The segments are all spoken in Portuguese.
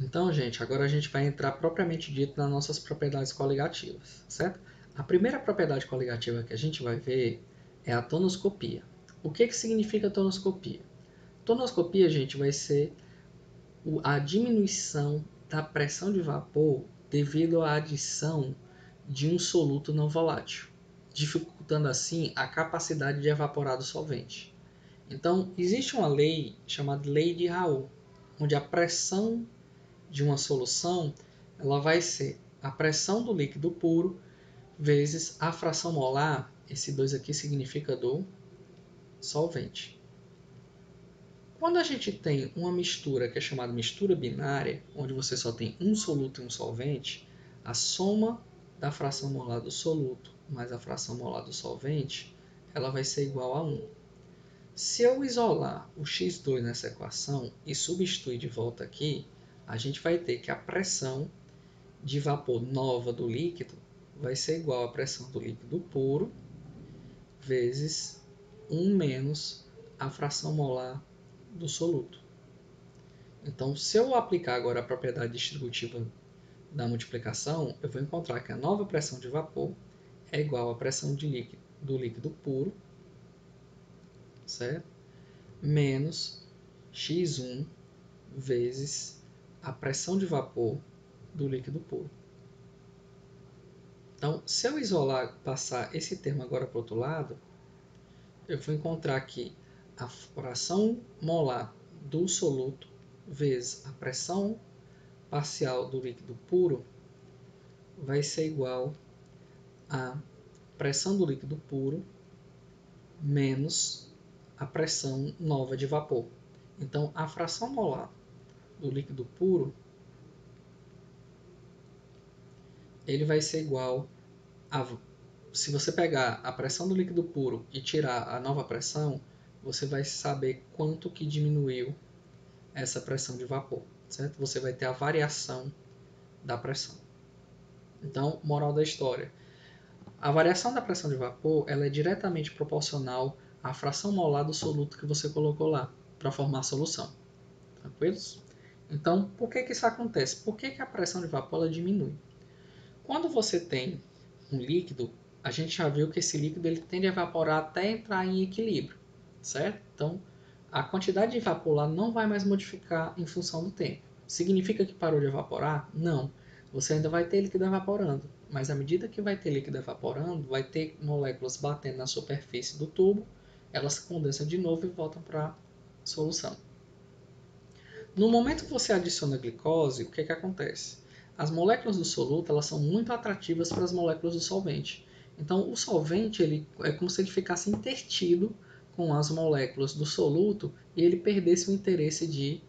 Então, gente, agora a gente vai entrar propriamente dito nas nossas propriedades coligativas, certo? A primeira propriedade coligativa que a gente vai ver é a tonoscopia. O que significa tonoscopia? Tonoscopia, gente, vai ser a diminuição da pressão de vapor devido à adição de um soluto não volátil, dificultando assim a capacidade de evaporar do solvente. Então, existe uma lei chamada Lei de Raoult, onde a pressão de uma solução ela vai ser a pressão do líquido puro vezes a fração molar, esse 2 aqui significa do solvente. Quando a gente tem uma mistura que é chamada mistura binária, onde você só tem um soluto e um solvente, a soma da fração molar do soluto mais a fração molar do solvente, ela vai ser igual a 1. Se eu isolar o x2 nessa equação e substituir de volta aqui, a gente vai ter que a pressão de vapor nova do líquido vai ser igual à pressão do líquido puro vezes 1 menos a fração molar do soluto. Então, se eu aplicar agora a propriedade distributiva da multiplicação, eu vou encontrar que a nova pressão de vapor é igual à pressão do líquido puro, certo? Menos x1 vezes a pressão de vapor do líquido puro. Então, se eu isolar, passar esse termo agora para o outro lado, eu vou encontrar que a fração molar do soluto vezes a pressão parcial do líquido puro vai ser igual a pressão do líquido puro menos a pressão nova de vapor. Então, a fração molar do líquido puro ele vai ser igual a... Se você pegar a pressão do líquido puro e tirar a nova pressão, você vai saber quanto que diminuiu essa pressão de vapor, certo? Você vai ter a variação da pressão. Então, moral da história. A variação da pressão de vapor ela é diretamente proporcional à fração molar do soluto que você colocou lá para formar a solução. Tranquilos? Então, por que isso acontece? Por que a pressão de vapor ela diminui? Quando você tem um líquido, a gente já viu que esse líquido ele tende a evaporar até entrar em equilíbrio, certo? Então, a quantidade de vapor lá não vai mais modificar em função do tempo. Significa que parou de evaporar? Não. Você ainda vai ter líquido evaporando, mas à medida que vai ter líquido evaporando, vai ter moléculas batendo na superfície do tubo, elas condensam de novo e voltam para a solução. No momento que você adiciona glicose, o que acontece? As moléculas do soluto elas são muito atrativas para as moléculas do solvente. Então, o solvente ele, é como se ele ficasse intertido com as moléculas do soluto e ele perdesse o interesse de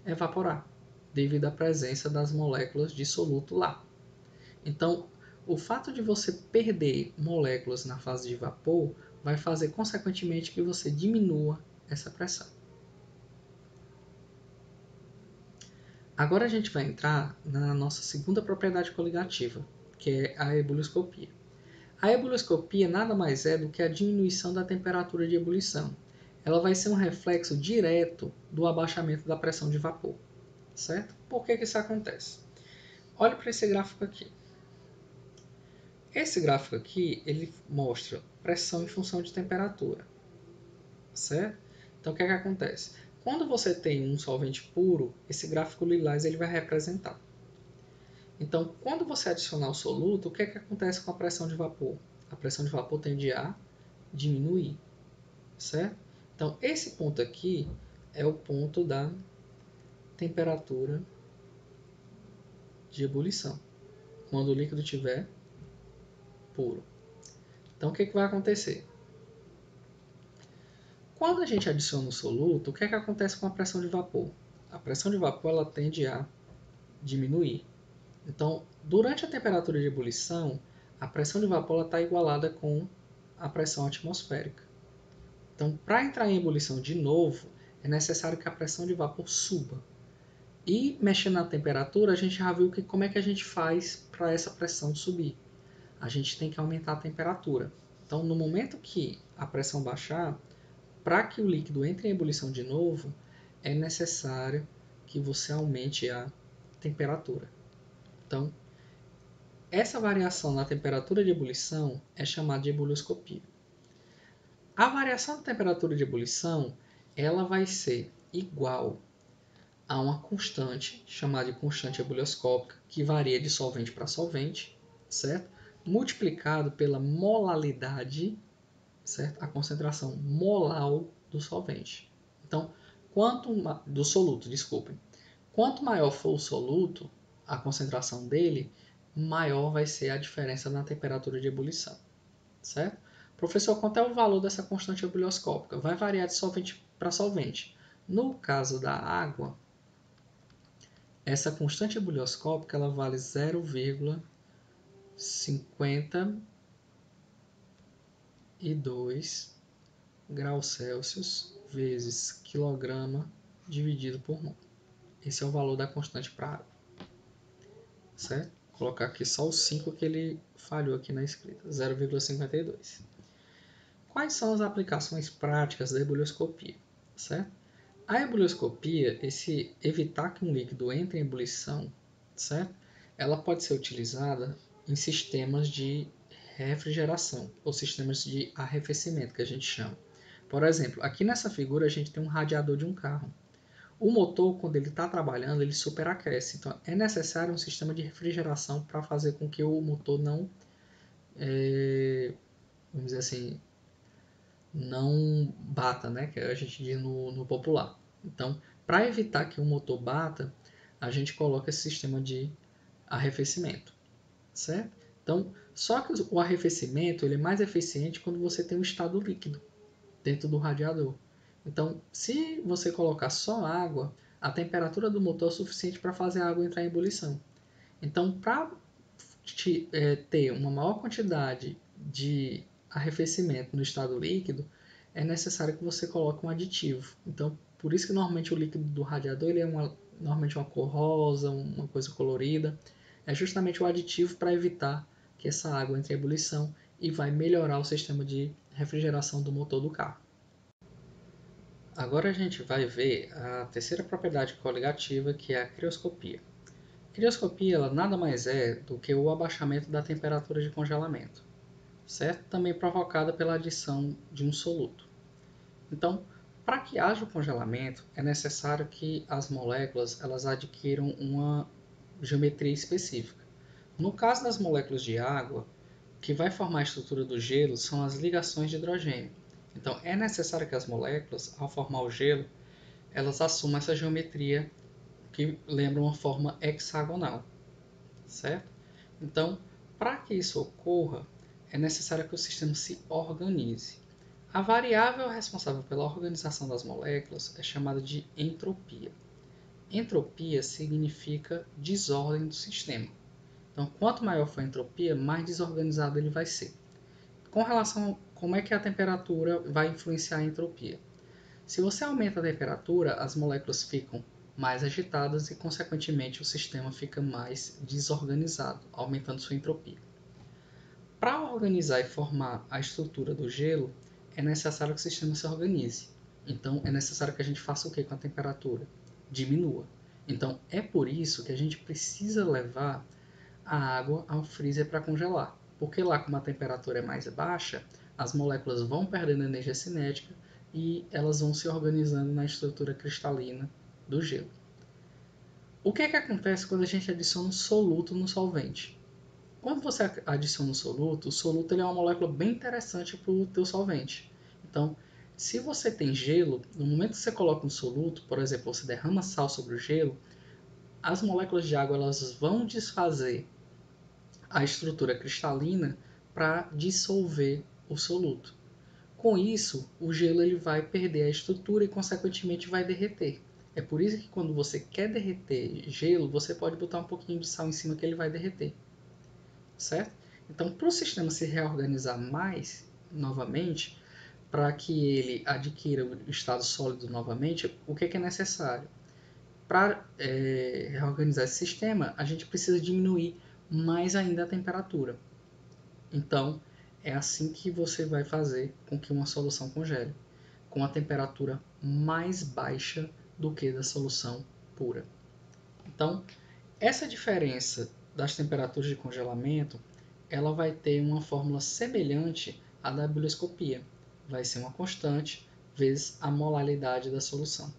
evaporar, devido à presença das moléculas de soluto lá. Então, o fato de você perder moléculas na fase de vapor vai fazer, consequentemente, que você diminua essa pressão. Agora a gente vai entrar na nossa segunda propriedade coligativa, que é a ebulioscopia. A ebulioscopia nada mais é do que a diminuição da temperatura de ebulição. Ela vai ser um reflexo direto do abaixamento da pressão de vapor, certo? Por que isso acontece? Olhe para esse gráfico aqui. Esse gráfico aqui, ele mostra pressão em função de temperatura, certo? Então, o que acontece? Quando você tem um solvente puro, esse gráfico lilás ele vai representar. Então, quando você adicionar o soluto, o que acontece com a pressão de vapor? A pressão de vapor tende a diminuir, certo? Então, esse ponto aqui é o ponto da temperatura de ebulição, quando o líquido estiver puro. Então, o que vai acontecer? Quando a gente adiciona o soluto, o que acontece com a pressão de vapor? A pressão de vapor ela tende a diminuir. Então, durante a temperatura de ebulição, a pressão de vapor está igualada com a pressão atmosférica. Então, para entrar em ebulição de novo, é necessário que a pressão de vapor suba. E mexendo na temperatura, a gente já viu que como é que a gente faz para essa pressão subir. A gente tem que aumentar a temperatura. Então, no momento que a pressão baixar, para que o líquido entre em ebulição de novo, é necessário que você aumente a temperatura. Então, essa variação na temperatura de ebulição é chamada de ebullioscopia. A variação da temperatura de ebulição, ela vai ser igual a uma constante, chamada de constante ebullioscópica, que varia de solvente para solvente, certo? Multiplicado pela molalidade, certo? A concentração molal do solvente. Então, do soluto, desculpem. Quanto maior for o soluto, a concentração dele, maior vai ser a diferença na temperatura de ebulição, certo? Professor, quanto é o valor dessa constante ebullioscópica? Vai variar de solvente para solvente. No caso da água, essa constante ebullioscópica ela vale 0,52 graus Celsius vezes quilograma dividido por mol. Esse é o valor da constante para água. Certo? Vou colocar aqui só os 5 que ele falhou aqui na escrita. 0,52. Quais são as aplicações práticas da ebullioscopia? Certo? A ebullioscopia, esse evitar que um líquido entre em ebulição, certo? Ela pode ser utilizada em sistemas de refrigeração ou sistemas de arrefecimento, que a gente chama. Por exemplo, aqui nessa figura a gente tem um radiador de um carro. O motor, quando ele está trabalhando, ele superaquece. Então, é necessário um sistema de refrigeração para fazer com que o motor não, vamos dizer assim, não bata, né? Que a gente diz no popular. Então, para evitar que o motor bata, a gente coloca esse sistema de arrefecimento, certo? Então, só que o arrefecimento ele é mais eficiente quando você tem um estado líquido dentro do radiador. Então, se você colocar só água, a temperatura do motor é suficiente para fazer a água entrar em ebulição. Então, para ter uma maior quantidade de arrefecimento no estado líquido, é necessário que você coloque um aditivo. Então, por isso que normalmente o líquido do radiador ele é normalmente uma cor rosa, uma coisa colorida. É justamente o aditivo para evitar que essa água entre em ebulição e vai melhorar o sistema de refrigeração do motor do carro. Agora a gente vai ver a terceira propriedade coligativa, que é a crioscopia. A crioscopia ela nada mais é do que o abaixamento da temperatura de congelamento, certo? Também provocada pela adição de um soluto. Então, para que haja o congelamento, é necessário que as moléculas elas adquiram uma geometria específica. No caso das moléculas de água, o que vai formar a estrutura do gelo são as ligações de hidrogênio. Então, é necessário que as moléculas, ao formar o gelo, elas assumam essa geometria que lembra uma forma hexagonal, certo? Então, para que isso ocorra, é necessário que o sistema se organize. A variável responsável pela organização das moléculas é chamada de entropia. Entropia significa desordem do sistema. Então, quanto maior for a entropia, mais desorganizado ele vai ser. Com relação a como é que a temperatura vai influenciar a entropia. Se você aumenta a temperatura, as moléculas ficam mais agitadas e, consequentemente, o sistema fica mais desorganizado, aumentando sua entropia. Para organizar e formar a estrutura do gelo, é necessário que o sistema se organize. Então, é necessário que a gente faça o que com a temperatura? Diminua. Então, é por isso que a gente precisa levar a água ao freezer para congelar. Porque lá, como a temperatura é mais baixa, as moléculas vão perdendo energia cinética e elas vão se organizando na estrutura cristalina do gelo. O que acontece quando a gente adiciona um soluto no solvente? Quando você adiciona um soluto, o soluto ele é uma molécula bem interessante para o teu solvente. Então, se você tem gelo, no momento que você coloca um soluto, por exemplo, você derrama sal sobre o gelo, as moléculas de água elas vão desfazer a estrutura cristalina para dissolver o soluto. Com isso, o gelo ele vai perder a estrutura e, consequentemente, vai derreter. É por isso que quando você quer derreter gelo, você pode botar um pouquinho de sal em cima que ele vai derreter. Certo? Então, para o sistema se reorganizar mais novamente, para que ele adquira o estado sólido novamente, o que é necessário? Para reorganizar esse sistema, a gente precisa diminuir mais ainda a temperatura. Então, é assim que você vai fazer com que uma solução congele, com a temperatura mais baixa do que da solução pura. Então, Essa diferença das temperaturas de congelamento, ela vai ter uma fórmula semelhante à da biblioscopia. Vai ser uma constante vezes a molaridade da solução.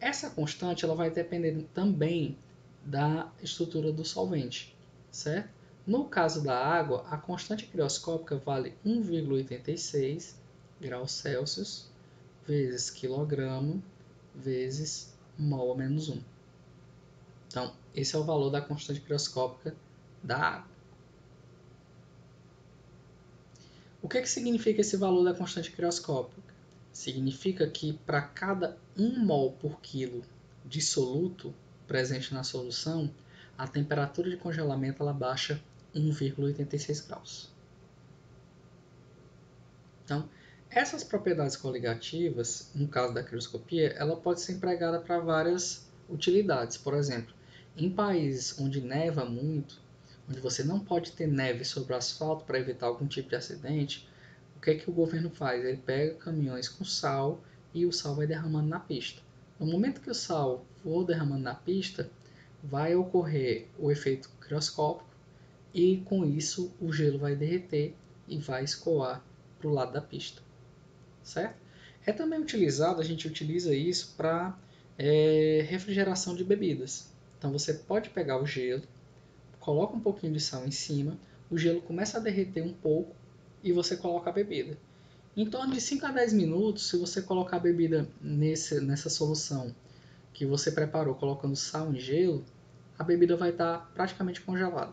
Essa constante ela vai depender também da estrutura do solvente, certo? No caso da água, a constante crioscópica vale 1,86 graus Celsius vezes quilograma vezes mol a menos 1. Então, esse é o valor da constante crioscópica da água. O que significa esse valor da constante crioscópica? Significa que para cada 1 mol por quilo de soluto presente na solução, a temperatura de congelamento ela baixa 1,86 graus. Então, essas propriedades coligativas, no caso da crioscopia, ela pode ser empregada para várias utilidades. Por exemplo, em países onde neva muito, onde você não pode ter neve sobre o asfalto para evitar algum tipo de acidente, o que é que o governo faz? Ele pega caminhões com sal e o sal vai derramando na pista. No momento que o sal for derramando na pista, vai ocorrer o efeito crioscópico e com isso o gelo vai derreter e vai escoar para o lado da pista, certo? É também utilizado, a gente utiliza isso para refrigeração de bebidas. Então você pode pegar o gelo, coloca um pouquinho de sal em cima, o gelo começa a derreter um pouco e você coloca a bebida. Em torno de 5 a 10 minutos, se você colocar a bebida nessa solução que você preparou colocando sal e gelo, a bebida vai estar praticamente congelada.